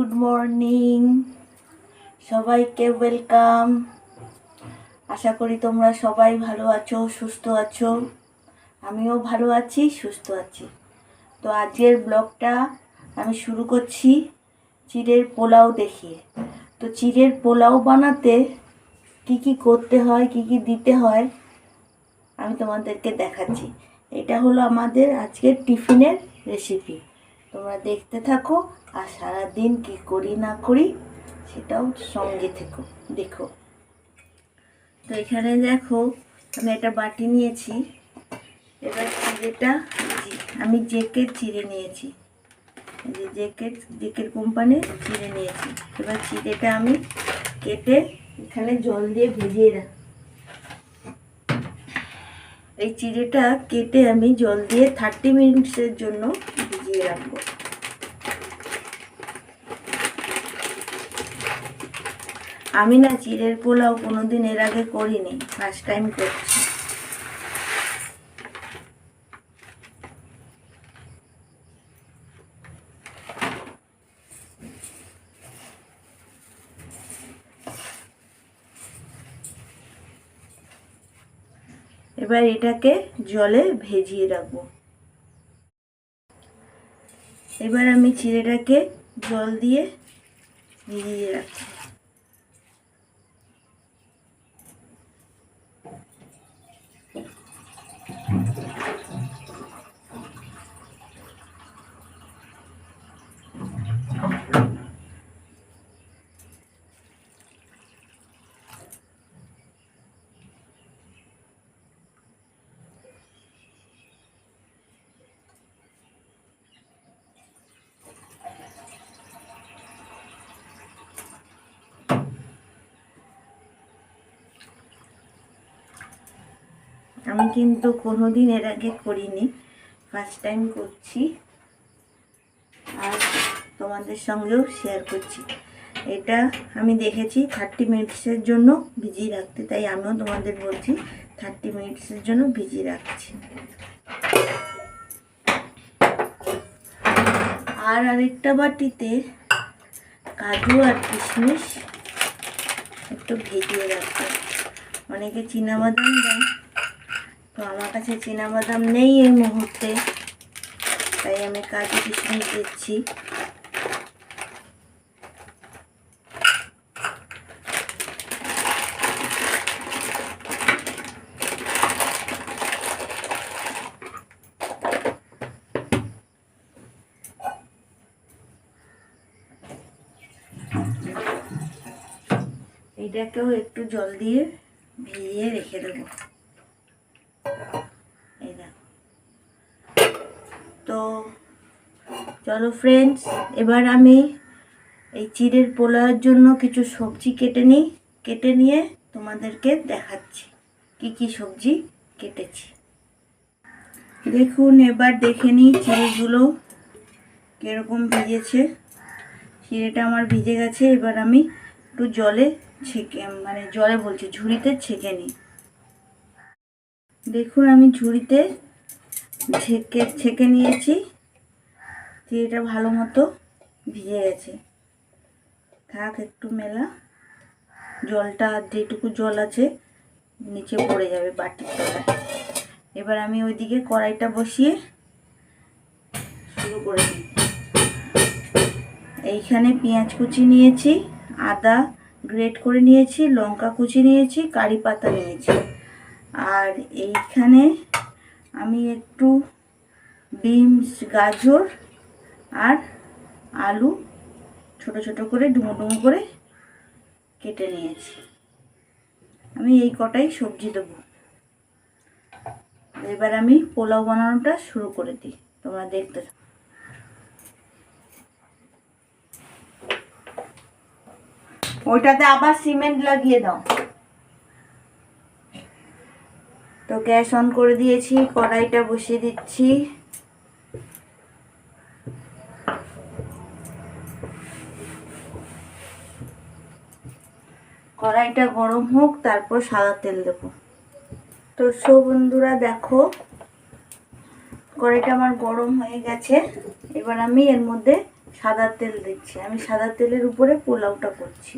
Good morning সবাইকে welcome. আশা করি তোমরা সবাই ভালো আছো, সুস্থ আছো। আমিও ভালো আছি, সুস্থ আছি। তো আজকের ব্লগটা আমি শুরু করছি চিড়ের পোলাও দেখিয়ে। তো চিড়ের পোলাও বানাতে কি কি করতে হয়, কি কি দিতে হয় আমি তোমাদেরকে দেখাচ্ছি। এটা হলো আমাদের আজকের টিফিনের রেসিপি। তোমরা দেখতে থাকো আর সারাদিন কি করি না করি সেটাও সঙ্গে থেকো, দেখো। তো এখানে দেখো আমি একটা বাটি নিয়েছি। এবার চিড়েটা আমি জেকের চিড়ে নিয়েছি, জেকের কোম্পানির চিড়ে নিয়েছি। এবার চিড়েটা আমি কেটে এখানে জল দিয়ে ভিজিয়ে রাখি। এই চিড়েটা কেটে আমি জল দিয়ে 30 মিনিটসের জন্য ভিজিয়ে রাখবো। আমি না চিড়ের পোলাও কোনোদিন এর আগে করিনি, ফার্স্ট টাইম করছি। এবার এটাকে জলে ভেজিয়ে রাখবো। এবার আমি চিড়েটাকে জল দিয়ে ভিজিয়ে রাখছি। আমি কিন্তু কোনোদিন এর আগে করিনি, ফার্স্ট টাইম করছি আর তোমাদের সঙ্গেও শেয়ার করছি। এটা আমি দেখেছি 30 মিনিটসের জন্য ভিজিয়ে রাখতে, তাই আমিও তোমাদের বলছি 30 মিনিটসের জন্য ভিজিয়ে রাখছি। আর আরেকটা বাটিতে কাজু আর কিশমিশ একটু ভিজিয়ে রাখতে। অনেকে চীনাবাদাম দেয়, তো আমার কাছে চীনাবাদাম নেই এই মুহূর্তে, তাই আমি কাজু কিশমিশ দিচ্ছি। এটাকেও একটু জল দিয়ে ভিজিয়ে রেখে দেবো। তো চলো ফ্রেন্ডস, এবার আমি এই চিড়ের পোলাওয়ের জন্য কিছু সবজি কেটে নিয়ে তোমাদেরকে দেখাচ্ছি কি কি সবজি কেটেছি। দেখুন, এবার দেখে নিই চিড়েগুলো কীরকম ভিজেছে। চিড়েটা আমার ভিজে গেছে। এবার আমি একটু জলে ঝুড়িতে ছেঁকে নিই। দেখুন, আমি ঝুড়িতে ছেঁকে নিয়েছি। চিড়েটা ভালো মতো ভিজে গেছে। থাক একটু মেলা, জলটা যেটুকু জল আছে নিচে পড়ে যাবে বাটির তলায়। এবার আমি ওইদিকে কড়াইটা বসিয়ে শুরু করে দিই। এইখানে পেঁয়াজ কুচি নিয়েছি, আদা গ্রেট করে নিয়েছি, লঙ্কা কুচি নিয়েছি, কারি পাতা নিয়েছি। আর এইখানে আমি একটু বিনস, গাজর আর আলু ছোট ছোট করে ডুমো ডুমো করে কেটে নিয়েছি। আমি এই কটাই সবজি দেবো। এবার আমি পোলাও বানানোটা শুরু করে দিই, তোমরা দেখতে থাকো। ওইটাতে আবার সিমেন্ট লাগিয়ে দাও। তো গ্যাস অন করে দিয়েছি, কড়াইটা বসিয়ে দিচ্ছি। কড়াইটা গরম হোক, তারপর সাদা তেল দেবো। তো বন্ধুরা দেখো, কড়াইটা আমার গরম হয়ে গেছে। এবার আমি এর মধ্যে সাদা তেল দিচ্ছি। আমি সাদা তেলের উপরে পোলাওটা করছি।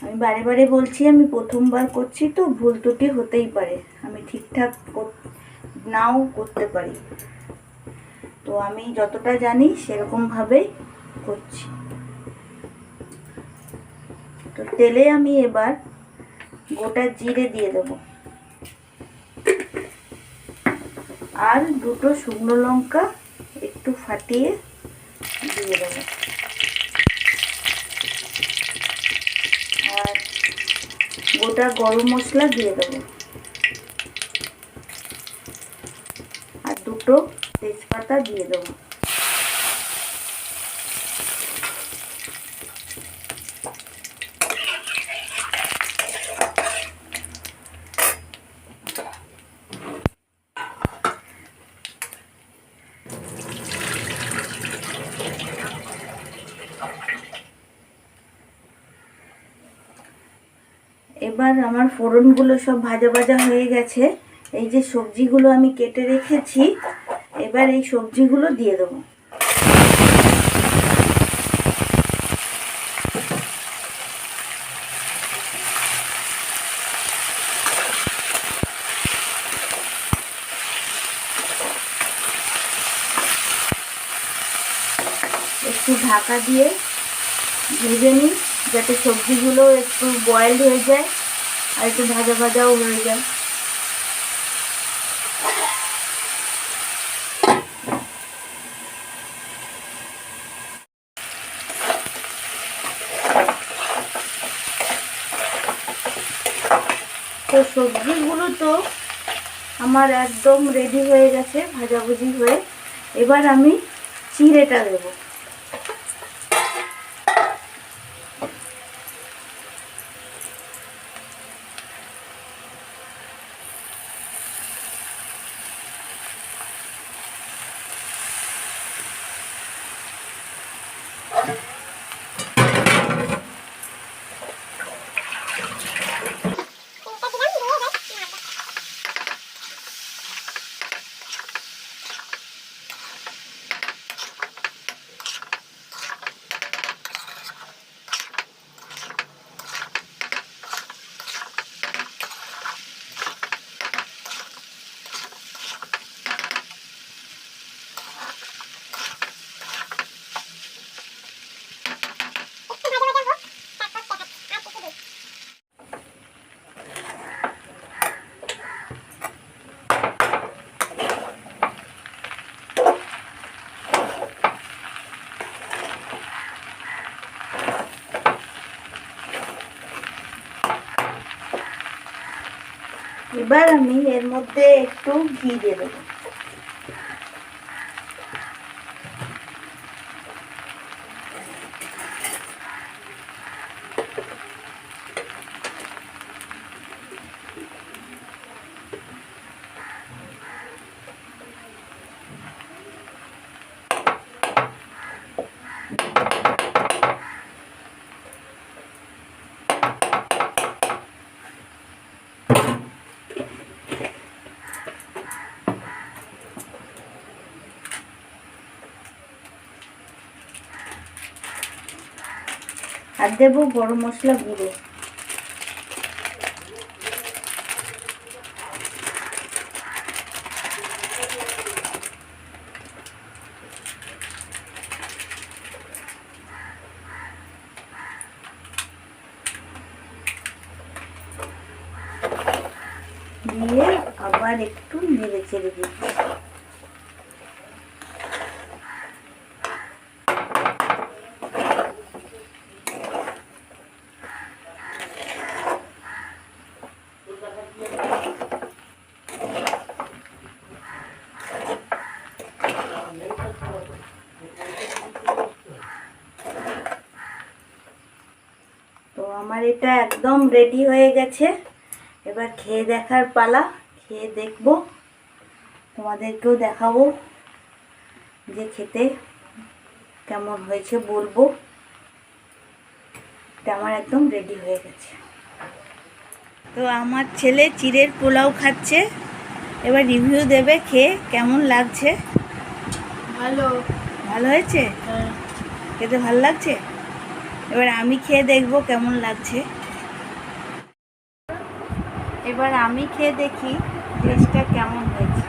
আমি বারে বারে বলছি আমি প্রথমবার করছি, তো ভুল ত্রুটি হতেই পারে, আমি ঠিকঠাক নাও করতে পারি। তো আমি যতটা জানি সেরকমভাবেই করছি। তো তেলে আমি এবার গোটা জিরে দিয়ে দেবো, আর দুটো শুকনো লঙ্কা একটু ফাটিয়ে দিয়ে দেবো, আর গোটা গরম মশলা দিয়ে দেবো, আর দুটো তেজপাতা দিয়ে দেবো। এবার আমার ফোড়নগুলো সব ভাজা ভাজা হয়ে গেছে। এই যে সবজিগুলো আমি কেটে রেখেছি, এবার এই সবজিগুলো দিয়ে দেবো। একটু ঢাকা দিয়ে ভেজে নিই, যাতে সবজিগুলো একটু বয়েলড হয়ে যায় আর একটু ভাজা ভাজাও হয়ে যায়। তো সবজিগুলো তো আমার একদম রেডি হয়ে গেছে, ভাজাভুজি হয়ে। এবার আমি চিড়েটা দেবো। এবার আমি এর মধ্যে একটু ঘি দিয়ে দেবো। আর দেবো গরম মশলা গুঁড়ো। দিয়ে আবার একটু নেড়ে চেড়ে দিচ্ছি। তো আমার এটা একদম রেডি হয়ে গেছে। এবার খেয়ে দেখার পালা। খেয়ে দেখবো, তোমাদেরকেও দেখাবো যে খেতে কেমন হয়েছে বলবো। এটা আমার একদম রেডি হয়ে গেছে। তো আমার ছেলে চিড়ের পোলাও খাচ্ছে, এবার রিভিউ দেবে খেয়ে কেমন লাগছে। ভালো। ভালো হয়েছে? হ্যাঁ। খেতে ভালো লাগছে? এবার আমি খেয়ে দেখবো কেমন লাগছে। এবার আমি খেয়ে দেখি টেস্টটা কেমন হয়েছে।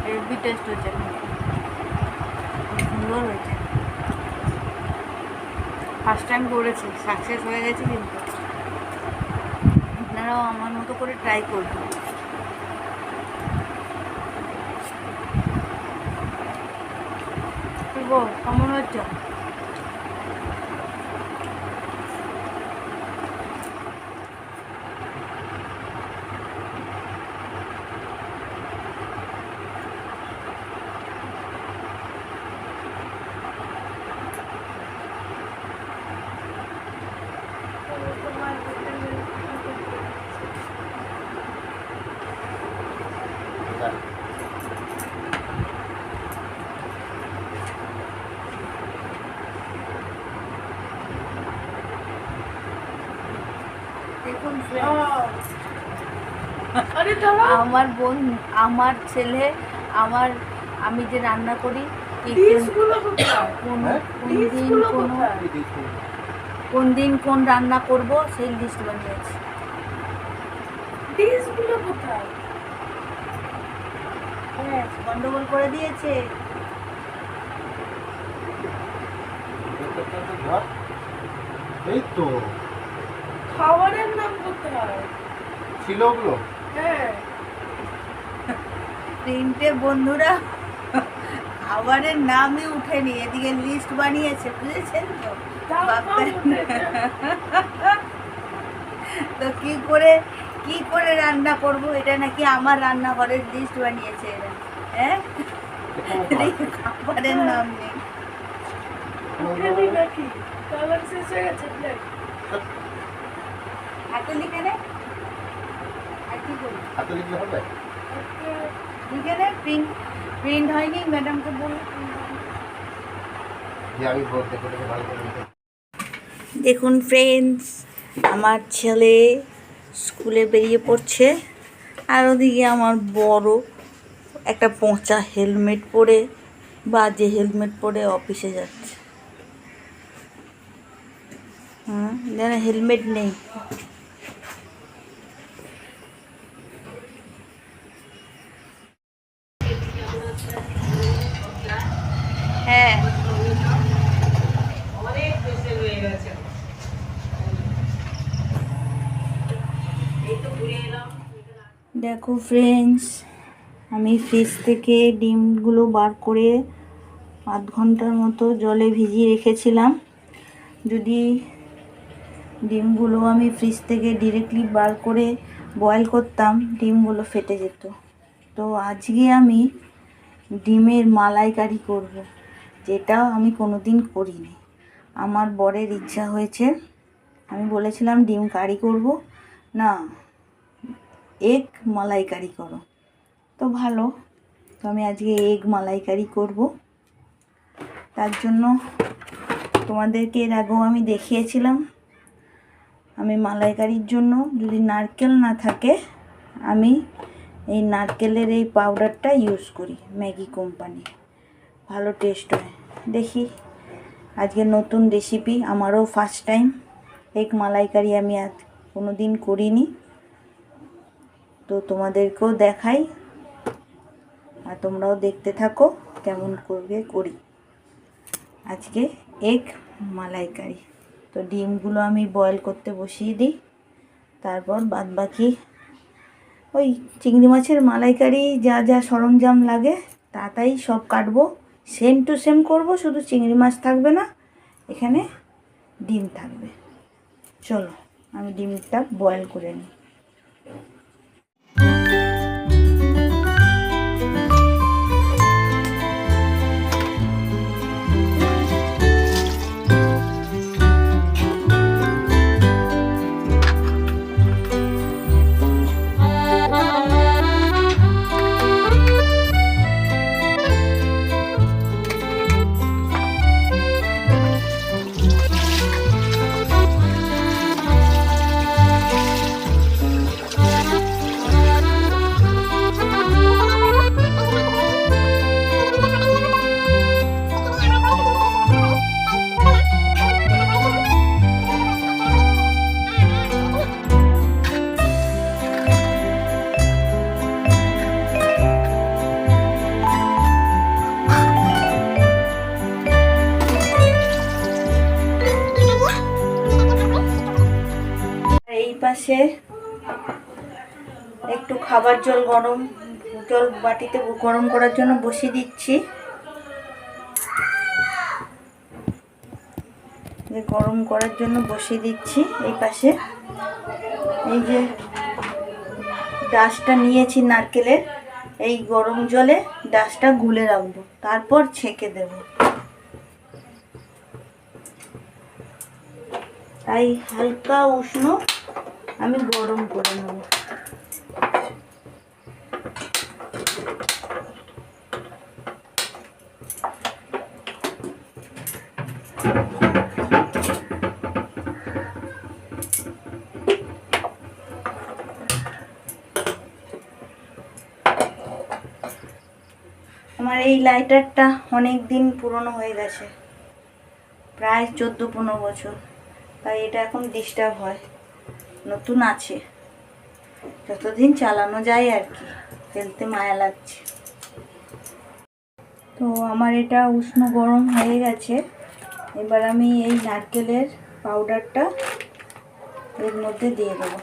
হেভি টেস্ট হয়েছে, সুন্দর হয়েছে। ফার্স্ট টাইম করেছি, সাকসেস হয়ে গেছে। কিন্তু আপনারাও আমার মতো করে ট্রাই করবেন। কেমন হচ্ছে? দেখুন আমার বোন, আমার ছেলে, আমি যে রান্না করি, কোন দিন কোন রান্না করব সেই লিস্ট বানিয়েছি। গন্ডগোল করে দিয়েছে। এই তো খাবারের নাম কোথায় ছিল ওগুলো? হ্যাঁ, প্রিন্টে বন্ধুরা খাবারের নামই উঠেনি, এদিকে লিস্ট বানিয়েছে, বুঝেছেন তো? তো কি করে রান্না করব? এটা নাকি আমার রান্নাঘরের লিস্ট বানিয়েছে এরা। হ্যাঁ, খাবারের নাম নেই। নাকি কালার শেষ হয়ে গেছে। হাতে লিখে নে, আর কি করবো? হাতে লিখলে হবে? লিখে নে। প্রিন্ট হয়নি, ম্যাডামকে বলবো। আমি বলতে করে ভালো করে লিখে। দেখুন ফ্রেন্ডস, আমার ছেলে স্কুলে বেরিয়ে পড়ছে, আর ওদিকে আমার বড় একটা পচা হেলমেট পরে, বাজে হেলমেট পরে অফিসে যাচ্ছে। যেন হেলমেট নেই। হ্যাঁ, দেখো ফ্রেন্ডস, আমি ফ্রিজ থেকে ডিমগুলো বার করে আধ ঘন্টার মতো জলে ভিজিয়ে রেখেছিলাম। যদি ডিমগুলো আমি ফ্রিজ থেকে ডিরেক্টলি বার করে বয়েল করতাম, ডিমগুলো ফেটে যেত। তো আজকে আমি ডিমের মালাইকারি করব, যেটা আমি কোনোদিন করিনি। আমার বরের ইচ্ছা হয়েছে, আমি বলেছিলাম ডিম কারি করব না, এগ মালাইকারি করো। তো ভালো, তো আমি আজকে এগ মালাইকারি করব। তার জন্য তোমাদেরকে এর আগেও আমি দেখিয়েছিলাম, আমি মালাইকারির জন্য যদি নারকেল না থাকে, আমি এই নারকেলের এই পাউডারটা ইউজ করি, ম্যাগি কোম্পানি, ভালো টেস্ট হয়। দেখি আজকে নতুন রেসিপি, আমারও ফার্স্ট টাইম এগ মালাইকারি, আমি আজ কোনো দিন করিনি। তো তোমাদেরকেও দেখাই, আর তোমরাও দেখতে থাকো কেমন করি আজকে এগ মালাইকারি। তো ডিমগুলো আমি বয়েল করতে বসিয়ে দিই, তারপর বাদবাকি ওই চিংড়ি মাছের মালাইকারি যা যা সরঞ্জাম লাগে তাই সব কাটবো, সেম টু সেম করবো, শুধু চিংড়ি মাছ থাকবে না, এখানে ডিম থাকবে। চলো আমি ডিমটা বয়েল করে নিই। পাশে একটু খাবার জল বাটিতে গরম করার জন্য বসিয়ে দিচ্ছি। গরম করার জন্য বসিয়ে দিচ্ছি। এই পাশে এই যে ডাসটা নিয়েছি নারকেলের, এই গরম জলে ডাসটা গুলে রাখবো, তারপর ছেঁকে দেব। তাই হালকা উষ্ণ আমি গরম করে নেব। আমার এই লাইটারটা অনেক দিন পুরনো হয়ে গেছে, প্রায় 14-15 বছর, তাই এটা এখন ডিস্টার্ব হয়। নতুন আছে, যতদিন চালানো যায় আর কি, ফেলতে মায়া লাগছে। তো আমার এটা উষ্ণ গরম হয়ে গেছে। এবার আমি এই নারকেলের পাউডারটা এর মধ্যে দিয়ে দেবো।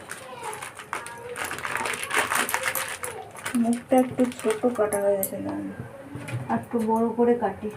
মুখটা একটু ছোট কাটা হয়ে গেছে, আর একটু বড় করে কাটি।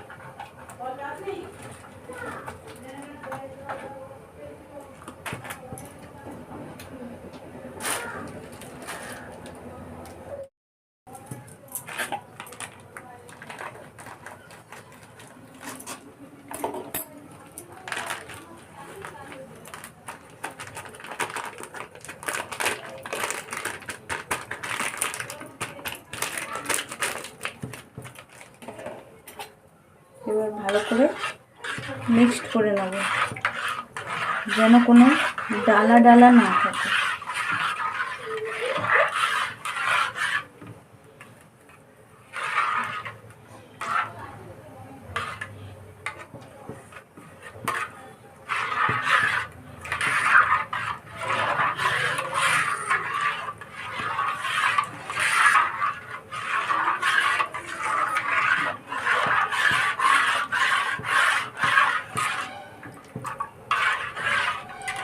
এবার ভালো করে মিক্সড করে নেব, যেন কোনো ডালা ডালা না থাকে।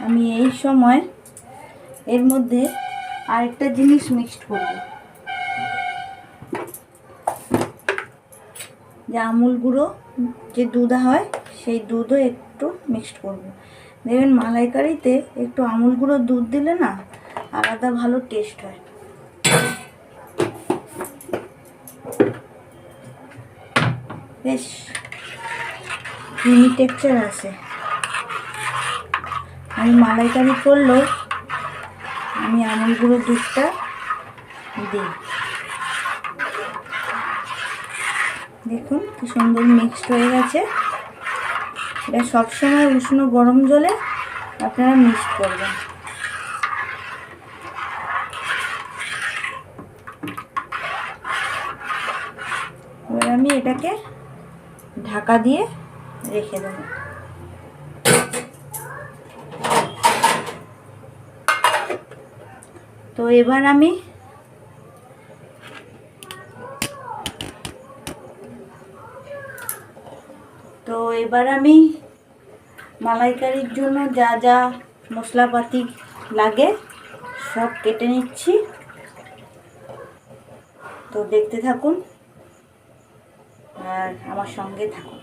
আমি এই সময় এর মধ্যে আরেকটা জিনিস মিক্সড করব, যে আমুল গুঁড়ো যে দুধ হয় সেই দুধও একটু মিক্সড করব। দেখবেন মালাইকারিতে একটু আমুল গুঁড়ো দুধ দিলে না আলাদা ভালো টেস্ট হয়। বেশ ক্রিমি টেক্সচার আসে। আমি মালাইকারি করলেও আমি আমুল গুঁড়ো দুধটা দিই। দেখুন কি সুন্দর মিক্সড হয়ে গেছে। এটা সবসময় উষ্ণ গরম জলে আপনারা মিক্স করবেন। এবার আমি এটাকে ঢাকা দিয়ে রেখে দেবো। তো এবার আমি মালাইকারির জন্য যা যা মশলাপাতি লাগে সব কেটে নিচ্ছি। তো দেখতে থাকুন আর আমার সঙ্গে থাকুন।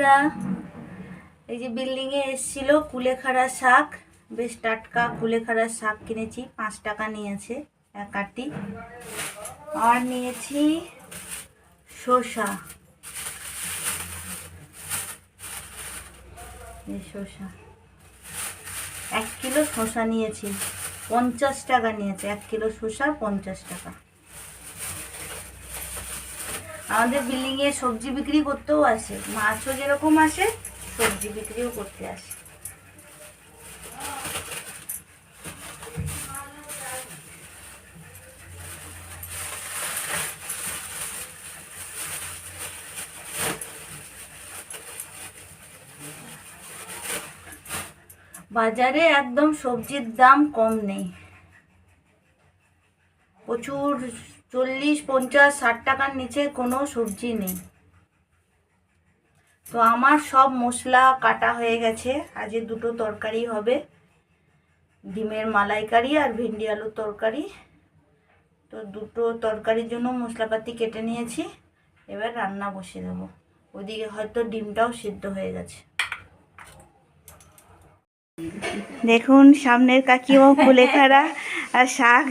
বন্ধুরা, এই যে বিল্ডিংয়ে এসেছিল কুলেখাড়া শাক, বেশ টাটকা কুলেখাড়া শাক কিনেছি, 5 টাকা নিয়েছে এক আটি। আর নিয়েছি শসা, এই শসা 1 কিলো শসা নিয়েছি, 50 টাকা নিয়েছে 1 কিলো শসা, 50 টাকা। আমাদের বিল্ডিংয়ে সবজি বিক্রি করতেও আসে, মাছও যেরকম আসে সবজি বিক্রিও করতে আসে। বাজারে একদম সবজির দাম কম নেই, প্রচুর 40, 50, 60 টাকার নিচে কোনো সবজি নেই। তো আমার সব মশলা কাটা হয়ে গেছে, আজ 2টো তরকারি হবে, ডিমের মালাইকারি আর ভেন্ডি আলুর তরকারি। তো 2টো তরকারির জন্য মশলাপাতি কেটে নিয়েছি, এবার রান্না বসিয়ে দেবো। ওদিকে হয়তো ডিমটাও সিদ্ধ হয়ে গেছে। দেখুন সামনের কাকিমা কুলেখাড়া আর শাক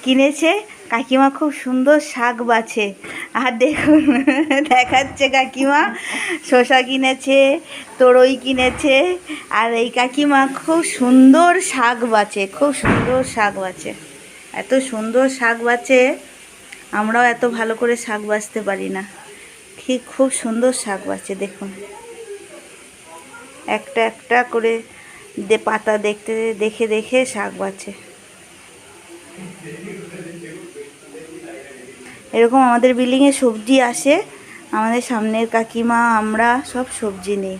কিনেছে, কাকিমা খুব সুন্দর শাক বাছে। আর দেখুন দেখাচ্ছে কাকিমা শসা কিনেছে, তরই কিনেছে, আর এই কাকিমা খুব সুন্দর শাক বাছে, খুব সুন্দর শাক বাছে, এত সুন্দর শাক বাছে, আমরাও এত ভালো করে শাক বাছতে পারি না, ঠিক খুব সুন্দর শাক বাছে। দেখুন একটা একটা করে পাতা দেখতে দেখে দেখে শাক বাছে। এরকম আমাদের বিল্ডিংয়ে সবজি আসে, আমাদের সামনের কাকিমা আমরা সব সবজি নিই।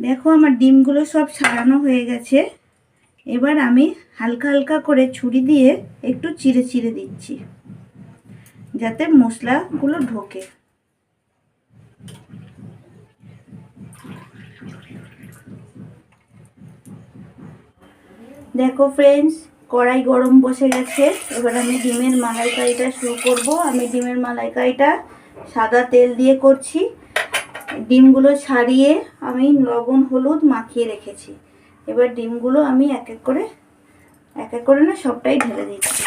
দেখো আমার ডিমগুলো সব ছাড়ানো হয়ে গেছে, এবার আমি হালকা হালকা করে ছুরি দিয়ে একটু চিড়ে চিড়ে দিচ্ছি যাতে মশলাগুলো ঢোকে। দেখো ফ্রেন্ডস, কড়াই গরম বসে গেছে, এবার আমি ডিমের মালাইকারিটা শুরু করব। আমি ডিমের মালাইকারিটা সাদা তেল দিয়ে করছি। ডিমগুলো ছাড়িয়ে আমি লবণ হলুদ মাখিয়ে রেখেছি, এবার ডিমগুলো আমি এক এক করে না সবটাই ঢেলে দিচ্ছি,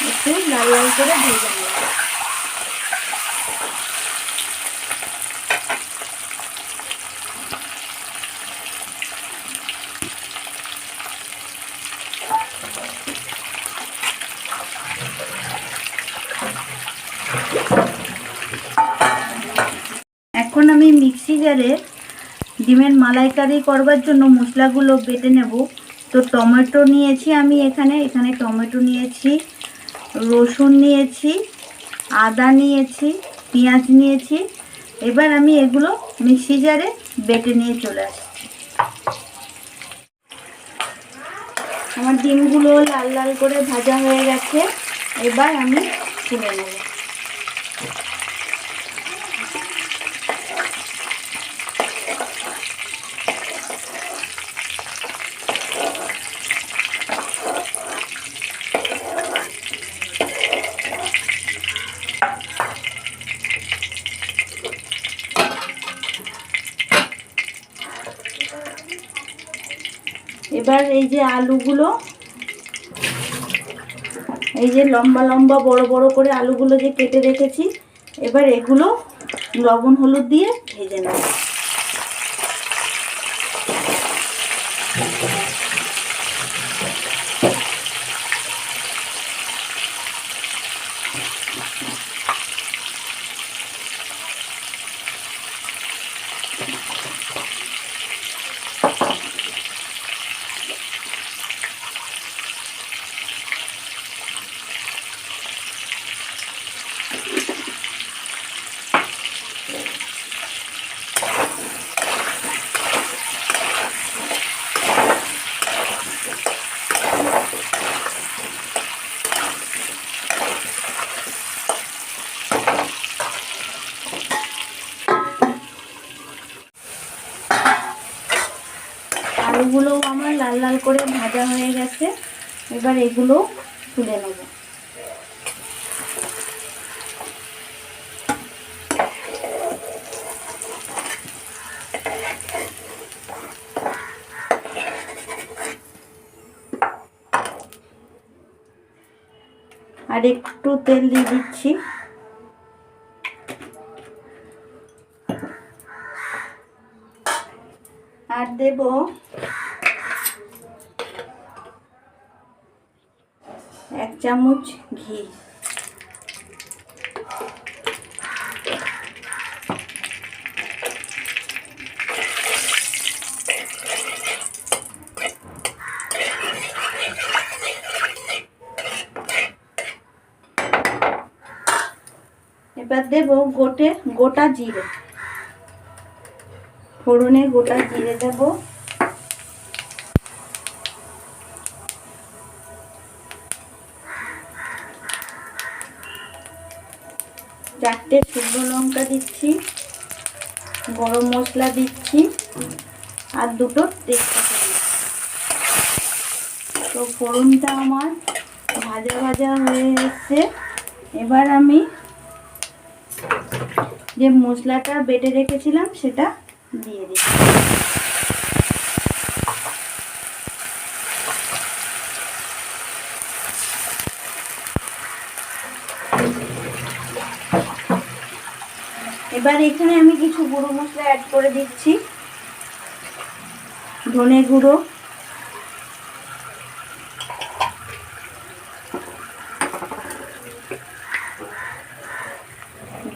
একটু লাল লাল করে ভেজে নেব। এখন আমি মিক্সি জারে ডিমের মালাইকারি করবার জন্য মশলাগুলো বেটে নেব। তো টমেটো নিয়েছি আমি, এখানে টমেটো নিয়েছি, রসুন নিয়েছি, আদা নিয়েছি, পেঁয়াজ নিয়েছি। এবার আমি এগুলো মিক্সি জারে বেটে নিয়ে চলে আসছি। আমার ডিমগুলো লাল লাল করে ভাজা হয়ে গেছে, এবার আমি তুলে নেব। এবার এই যে আলুগুলো, এই যে লম্বা লম্বা বড় বড় করে আলুগুলো যে কেটে রেখেছি, এবার এগুলো লবণ হলুদ দিয়ে ভেজে নেব। আমার লাল লাল করে ভাজা হয়ে গেছে। এবার এগুলো তুলে নেব। আর একটু তেল দিয়ে দিচ্ছি। আর দেব 1 চামচ ঘি। এবার দেব গোটা জিরে, ফোড়নে গোটা জিরে দেব। চারটে শুকনো লঙ্কা দিচ্ছি, গরম মশলা দিচ্ছি, আর দুটো তেজপাতা দিচ্ছি। তো ফোড়নটা আমার ভাজা ভাজা হয়ে এসছে। এবার আমি যে মশলাটা বেটে রেখেছিলাম সেটা দিয়ে দিচ্ছি। এবার এখানে আমি কিছু গুঁড়ো মশলা অ্যাড করে দিচ্ছি। ধনে গুঁড়ো,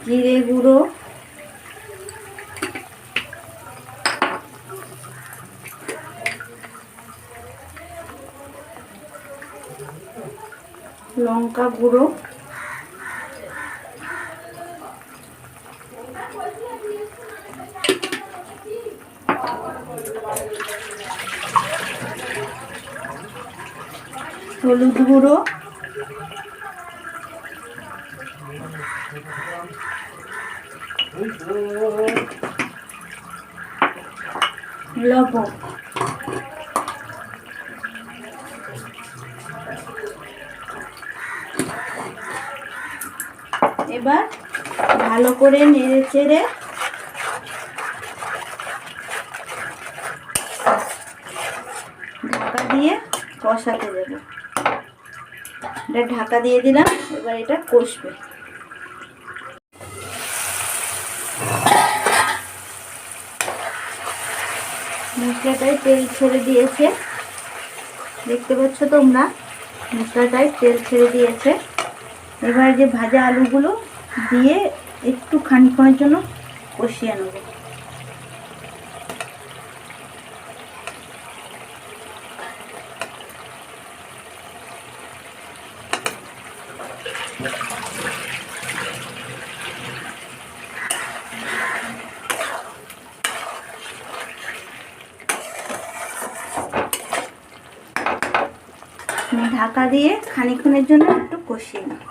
জিরে গুঁড়ো, লঙ্কা গুঁড়ো, হলুদ গুঁড়ো, লবণ। এবার ভালো করে নেড়ে চেড়ে ঢাকা দিয়ে কষাতে দেব। এটা ঢাকা দিয়ে দিলাম, এবার এটা কষবে। মশলাটায় তেল ছেড়ে দিয়েছে, দেখতে পাচ্ছ তোমরা, মশলাটায় তেল ছেড়ে দিয়েছে। এবার যে ভাজা আলুগুলো দিয়ে একটু খানিকক্ষণের জন্য কষিয়ে নেব। ঢাকা দিয়ে খানিকক্ষণের জন্য একটু কষিয়ে নেব।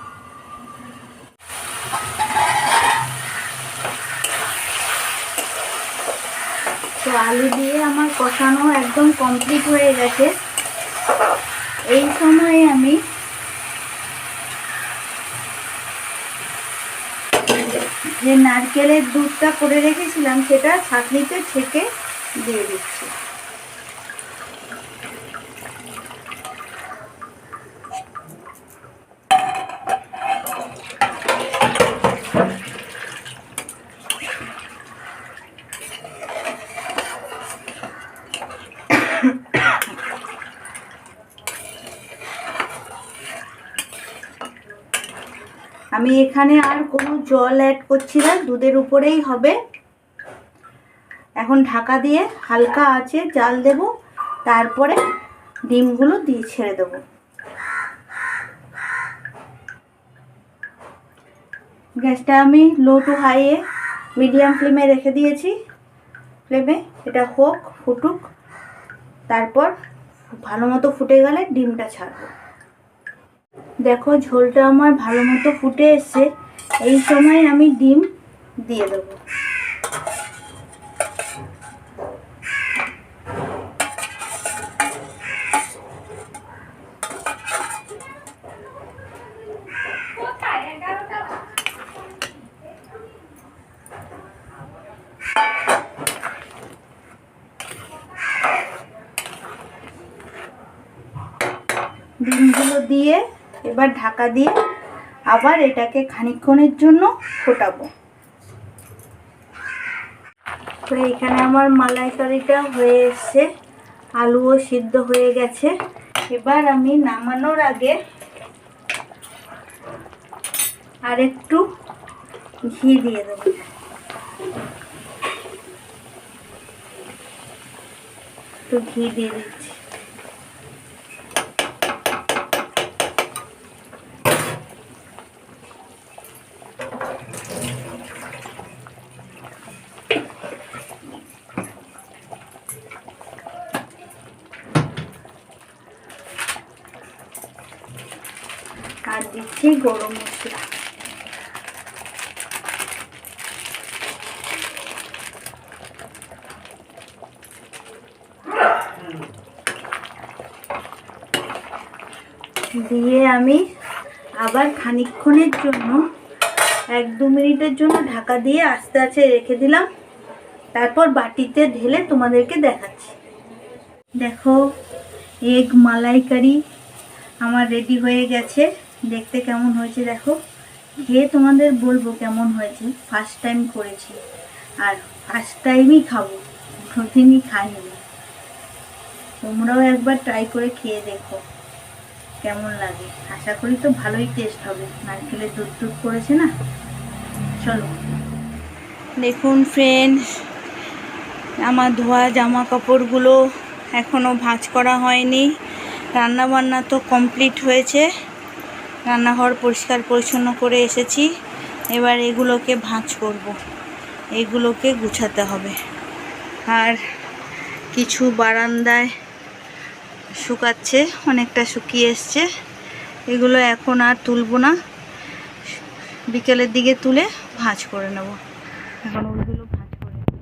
তো আলু দিয়ে আমার কষানো একদম কমপ্লিট হয়ে গেছে। এই সময়ে আমি যে নারকেলের দুধটা করে রেখেছিলাম সেটা ছাঁকনিতে ছেঁকে দিয়ে দিচ্ছি। আমি এখানে আর কোনো জল অ্যাড করছি না, দুধের উপরেই হবে। এখন ঢাকা দিয়ে হালকা আঁচে জাল দেব, তারপরে ডিমগুলো দিয়ে ছেড়ে দেব। গ্যাসটা আমি লো টু হাইয়ে মিডিয়াম ফ্লেমে রেখে দিয়েছি। এটা হোক, ফুটুক, তারপর ভালো মতো ফুটে গেলে ডিমটা ছাড়বো। দেখো ঝোলটা আমার ভালো মতো ফুটে এসছে। এই সময় আমি ডিম দিয়ে দেবো। ডিমগুলো দিয়ে এবার ঢাকা দিয়ে আবার এটাকে খানিকক্ষণের জন্য ফোটাবো। তো এখানে আমার মালাইকারিটা হয়ে এসছে, আলুও সিদ্ধ হয়ে গেছে। এবার আমি নামানোর আগে আর একটু ঘি দিয়ে দেবো। একটু ঘি দিয়ে দিচ্ছি। আর দিচ্ছি গরম মশলা। দিয়ে আমি আবার খানিকক্ষণের জন্য 1-2 মিনিটের জন্য ঢাকা দিয়ে আস্তে আস্তে রেখে দিলাম। তারপর বাটিতে ঢেলে তোমাদেরকে দেখাচ্ছি। দেখো, এগ মালাইকারি আমার রেডি হয়ে গেছে। দেখতে কেমন হয়েছে দেখো, খেয়ে তোমাদের বলবো কেমন হয়েছে। ফার্স্ট টাইম করেছি আর ফার্স্ট টাইমই খাবো, প্রতিদিনই খাইনি। তোমরাও একবার ট্রাই করে খেয়ে দেখো কেমন লাগে। আশা করি তো ভালোই টেস্ট হবে, নারকেলের দুধ দুধ করেছে না। চলো দেখুন ফ্রেন্ডস, আমার ধোয়া জামা কাপড়গুলো এখনও ভাঁজ করা হয়নি। রান্নাবান্না তো কমপ্লিট হয়েছে, রান্নাঘর পরিষ্কার পরিচ্ছন্ন করে এসেছি। এবার এগুলোকে ভাঁজ করব, এগুলোকে গুছাতে হবে। আর কিছু বারান্দায় শুকাচ্ছে, অনেকটা শুকিয়ে এসছে। এগুলো এখন আর তুলব না, বিকেলের দিকে তুলে ভাঁজ করে নেব। এখন ওইগুলো ভাঁজ করে নেব।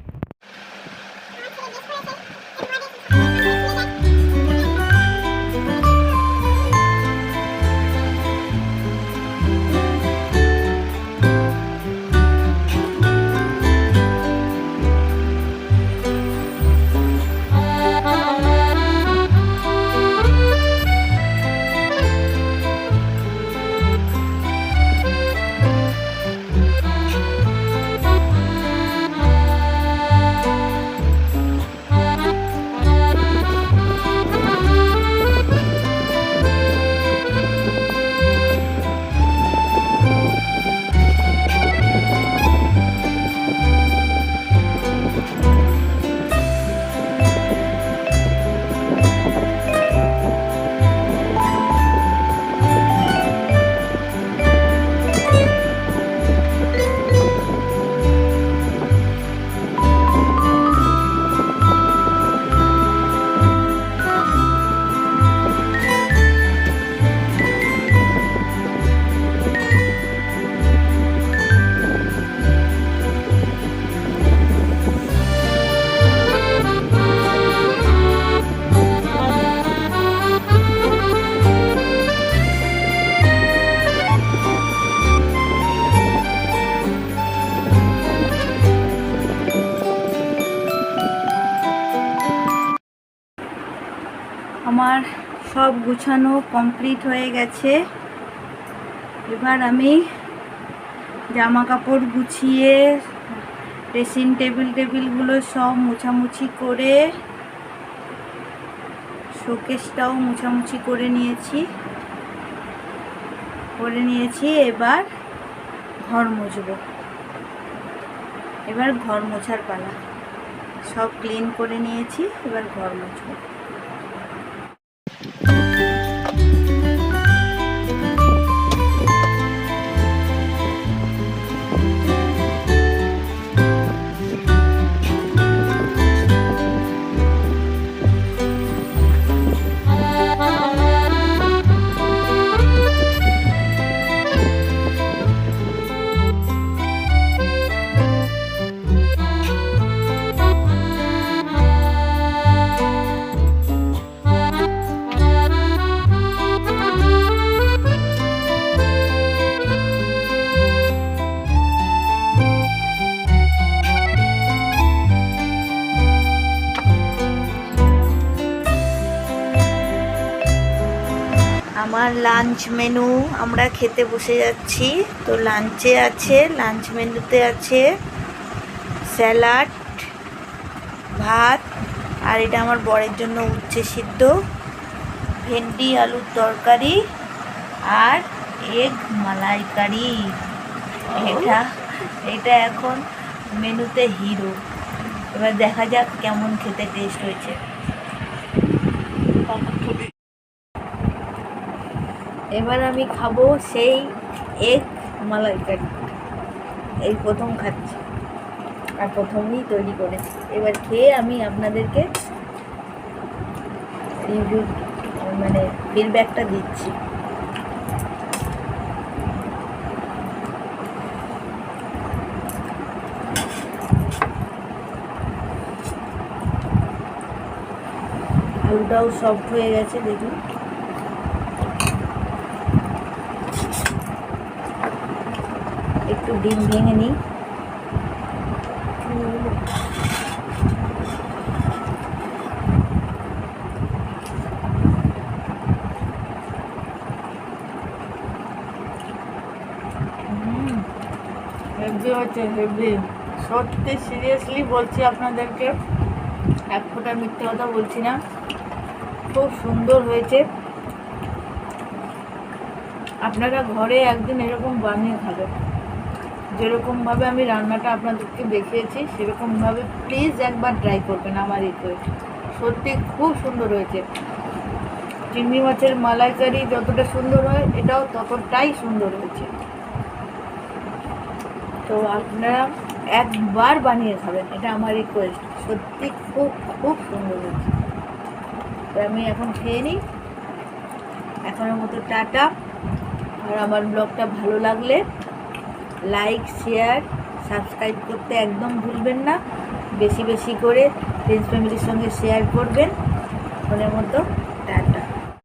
আমার সব গুছানো কমপ্লিট হয়ে গেছে। এবার আমি জামা কাপড় গুছিয়ে ড্রেসিং টেবিলগুলো সব মোছামুছি করে, শোকেসটাও মোছামুছি করে নিয়েছি। এবার ঘর মুছবো। এবার ঘর মোছার পালা। সব ক্লিন করে নিয়েছি, এবার ঘর মুছবো। আমার লাঞ্চ মেনু, আমরা খেতে বসে যাচ্ছি। তো লাঞ্চে আছে, লাঞ্চ মেনুতে আছে স্যালাড, ভাত, আর এটা আমার বরের জন্য উচ্ছে সিদ্ধ, ভেন্ডি আলুর তরকারি আর এগ মালাইকারি। এটা এটা এখন মেনুতে হিরো। এবার দেখা যাক কেমন খেতে টেস্ট হয়েছে। এবার আমি খাবো সেই এগ মালাইকারি। এই প্রথম খাচ্ছি আর প্রথমেই তৈরি করেছি। এবার খেয়ে আমি আপনাদেরকে রিভিউ মানে ফিডব্যাকটা দিচ্ছি। আলুটাও সফট হয়ে গেছে, দেখুন। একটু ডিম ভেঙে নিই। হেভি হচ্ছে, হেভি। সত্যি সিরিয়াসলি বলছি আপনাদেরকে, এক ফোঁটা মিথ্যে কথা বলছি না। খুব সুন্দর হয়েছে। আপনারা ঘরে একদিন এরকম বানিয়ে খাবেন, যেরকমভাবে আমি রান্নাটা আপনাদেরকে দেখিয়েছি সেরকমভাবে প্লিজ একবার ট্রাই করবেন। আমার রিকোয়েস্ট, সত্যি খুব সুন্দর হয়েছে। চিংড়ি মাছের মালাইকারি যতটা সুন্দর হয়, এটাও ততটাই সুন্দর হয়েছে। তো আপনারা একবার বানিয়ে খাবেন, এটা আমার রিকোয়েস্ট। সত্যি খুব খুব সুন্দর হয়েছে। তো আমি এখন খেয়ে নিই। এখনের মতো টাটা। আর আমার ব্লগটা ভালো লাগলে লাইক, শেয়ার, সাবস্ক্রাইব করতে একদম ভুলবেন না। বেশি বেশি করে ফ্রেন্ডস ফ্যামিলির সঙ্গে শেয়ার করবেন। এখনের মতো টাটা।